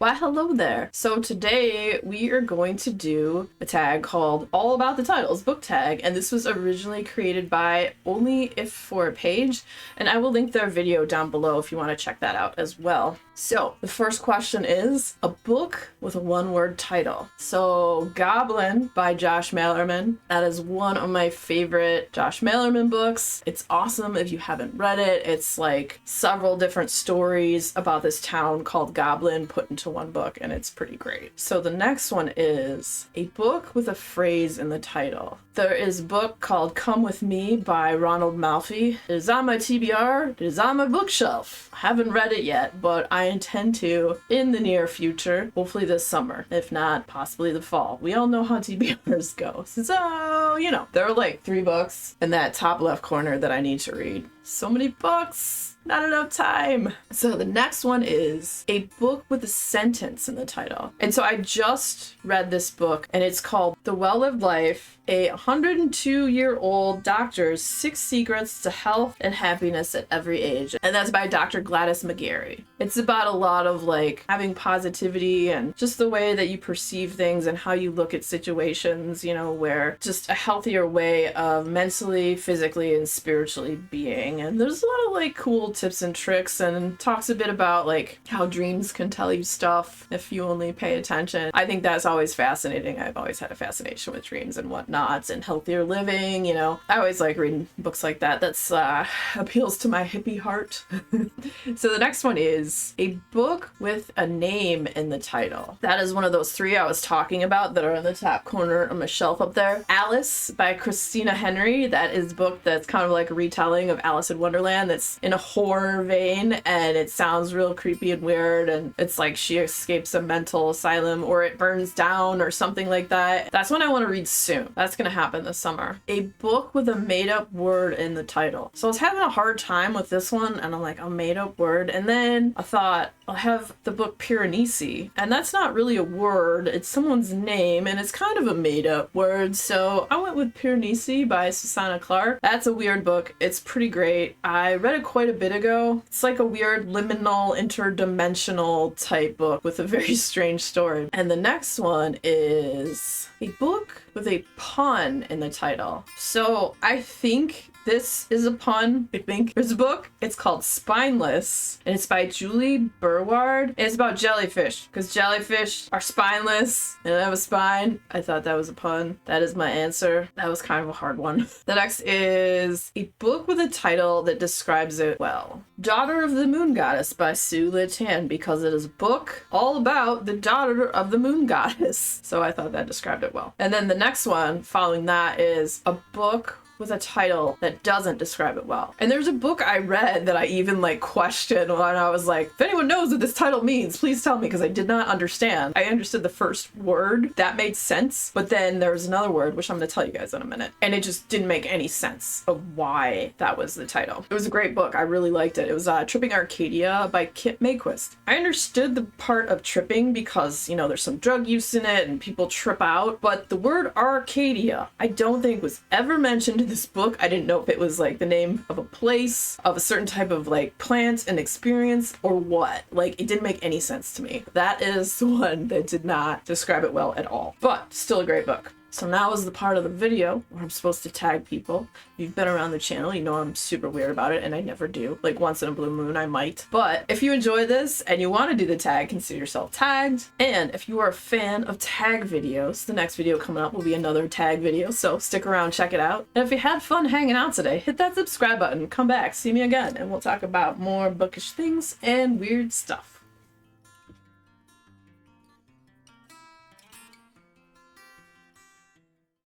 Why hello there. So today we are going to do a tag called All About the Titles book tag, and this was originally created by Only If for a Page, and I will link their video down below if you want to check that out as well. So the first question is a book with a one-word title. So Goblin by Josh Malerman. That is one of my favorite Josh Malerman books. It's awesome if you haven't read it. It's like several different stories about this town called Goblin put into one book, and it's pretty great. So the next one is a book with a phrase in the title. There is a book called Come With Me by Ronald Malfi. It is on my TBR. It is on my bookshelf. I haven't read it yet, but I intend to in the near future, hopefully this summer, if not possibly the fall. We all know how TBRs go. So, you know, there are like 3 books in that top left corner that I need to read. So many books, not enough time. So the next one is a book with a sentence in the title. And so I just read this book, and it's called The Well-Lived Life, a 102-year-old doctor's 6 secrets to health and happiness at every age. And that's by Dr. Gladys McGarry. It's about a lot of like having positivity and just the way that you perceive things and how you look at situations, you know, where just a healthier way of mentally, physically, and spiritually being. And there's a lot of like cool tips and tricks, and talks a bit about like how dreams can tell you stuff if you only pay attention. I think that's always fascinating. I've always had a fascination with dreams and whatnot and healthier living, you know. I always like reading books like that. That's appeals to my hippie heart. So the next one is a book with a name in the title. That is one of those 3 I was talking about that are in the top corner of my shelf up there. Alice by Christina Henry. That is a book that's kind of like a retelling of Alice in Wonderland that's in a horror vein, and it sounds real creepy and weird, and it's like she escapes a mental asylum or it burns down or something like that. That's one I want to read soon. That's gonna happen this summer. A book with a made-up word in the title. So I was having a hard time with this one, and I'm like, a made-up word, and then I thought I'll have the book Piranesi, and that's not really a word, it's someone's name, and it's kind of a made-up word, so I went with Piranesi by Susanna Clarke. That's a weird book. It's pretty great. I read it quite a bit ago. It's like a weird liminal, interdimensional type book with a very strange story. And the next one is a book with a pun in the title. So I think this is a pun. I think there's a book. It's called Spineless, and it's by Julie Burward. And it's about jellyfish, because jellyfish are spineless and have a spine. I thought that was a pun. That is my answer. That was kind of a hard one. The next is a book with a title that describes it well. Daughter of the Moon Goddess by Sue Lin-Tan, because it is a book all about the daughter of the moon goddess. So I thought that described it well. And then the next one following that is a book with a title that doesn't describe it well. And there's a book I read that I even like questioned when I was like, if anyone knows what this title means, please tell me, because I did not understand. I understood the first word. That made sense. But then there was another word, which I'm going to tell you guys in a minute. And it just didn't make any sense of why that was the title. It was a great book. I really liked it. It was Tripping Arcadia by Kit Mayquist. I understood the part of tripping because, you know, there's some drug use in it and people trip out. But the word Arcadia, I don't think was ever mentioned in this book. I didn't know if it was like the name of a place, of a certain type of like plant and experience, or what. Like, it didn't make any sense to me. That is the one that did not describe it well at all, but still a great book. So now is the part of the video where I'm supposed to tag people. If you've been around the channel, you know I'm super weird about it, and I never do. Like, once in a blue moon, I might. But if you enjoy this and you want to do the tag, consider yourself tagged. And if you are a fan of tag videos, the next video coming up will be another tag video, so stick around, check it out. And if you had fun hanging out today, hit that subscribe button, come back, see me again, and we'll talk about more bookish things and weird stuff.